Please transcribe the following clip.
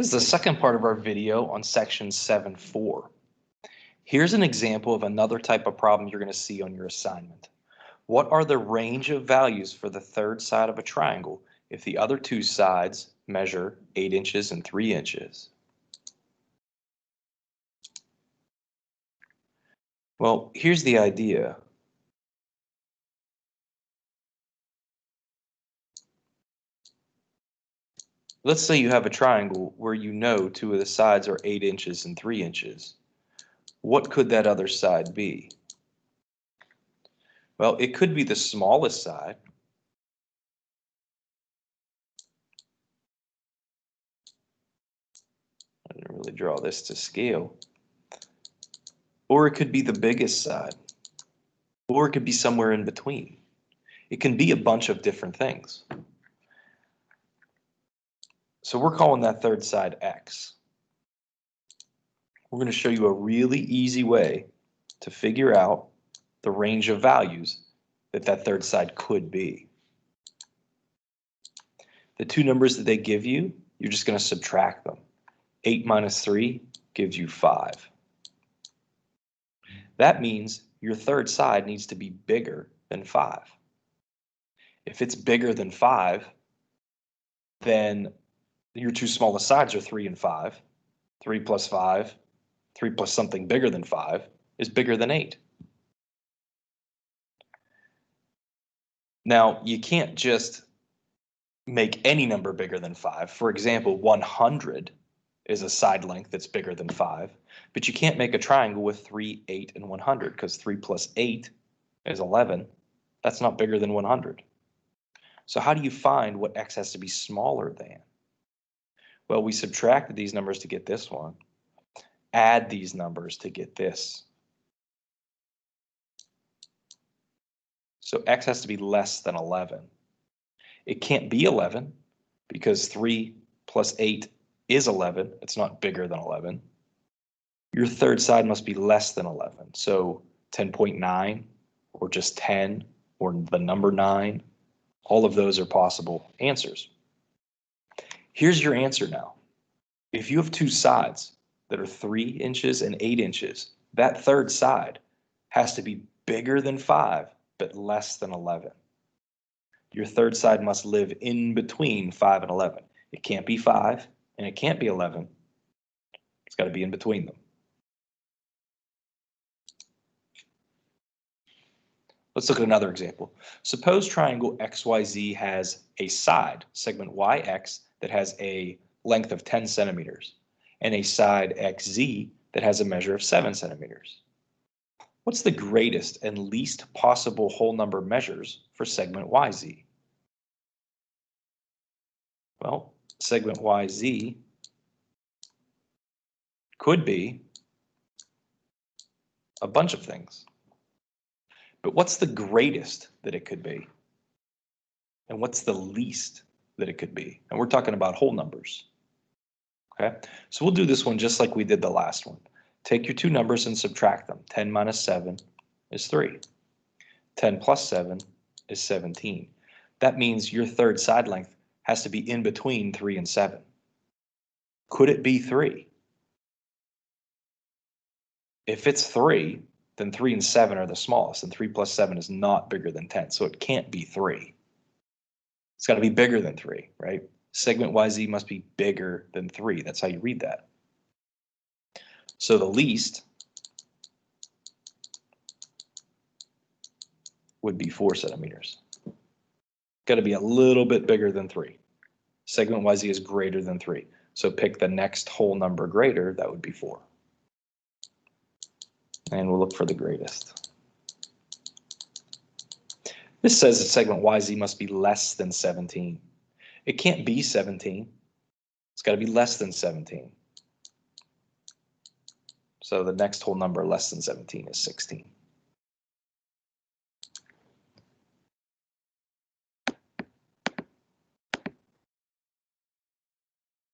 This is the second part of our video on section 7.4. Here's an example of another type of problem you're going to see on your assignment. What are the range of values for the third side of a triangle if the other two sides measure 8 inches and 3 inches? Well, here's the idea. Let's say you have a triangle where you know two of the sides are 8 inches and 3 inches. What could that other side be? Well, it could be the smallest side. I didn't really draw this to scale. Or it could be the biggest side. Or it could be somewhere in between. It can be a bunch of different things. So we're calling that third side X. We're going to show you a really easy way to figure out the range of values that third side could be. The two numbers that they give you, you're just going to subtract them. 8 minus 3 gives you 5. That means your third side needs to be bigger than 5. If it's bigger than 5, then your two smallest sides are 3 and 5. 3 plus 5, 3 plus something bigger than 5 is bigger than 8. Now, you can't just make any number bigger than 5. For example, 100 is a side length that's bigger than 5, but you can't make a triangle with 3, 8, and 100 because 3 plus 8 is 11. That's not bigger than 100. So how do you find what X has to be smaller than? Well, we subtracted these numbers to get this one. Add these numbers to get this. So X has to be less than 11. It can't be 11 because 3 plus 8 is 11. It's not bigger than 11. Your third side must be less than 11. So 10.9 or just 10 or the number 9. All of those are possible answers. Here's your answer now. If you have two sides that are 3 inches and 8 inches, that third side has to be bigger than 5, but less than 11. Your third side must live in between 5 and 11. It can't be 5 and it can't be 11. It's got to be in between them. Let's look at another example. Suppose triangle XYZ has a side, segment YX, that has a length of 10 centimeters, and a side XZ that has a measure of 7 centimeters. What's the greatest and least possible whole number measures for segment YZ? Well, segment YZ could be a bunch of things. But what's the greatest that it could be? And what's the least that it could be? And we're talking about whole numbers. Okay, so we'll do this one just like we did the last one. Take your two numbers and subtract them. 10 minus 7 is 3. 10 plus 7 is 17. That means your third side length has to be in between 3 and 7. Could it be 3? If it's 3, then 3 and 7 are the smallest, and 3 plus 7 is not bigger than 10, so it can't be 3. It's got to be bigger than 3, right? Segment YZ must be bigger than 3. That's how you read that. So the least would be 4 centimeters. Got to be a little bit bigger than 3. Segment YZ is greater than 3. So pick the next whole number greater, that would be 4. And we'll look for the greatest. This says that segment YZ must be less than 17. It can't be 17. It's got to be less than 17. So the next whole number less than 17 is 16.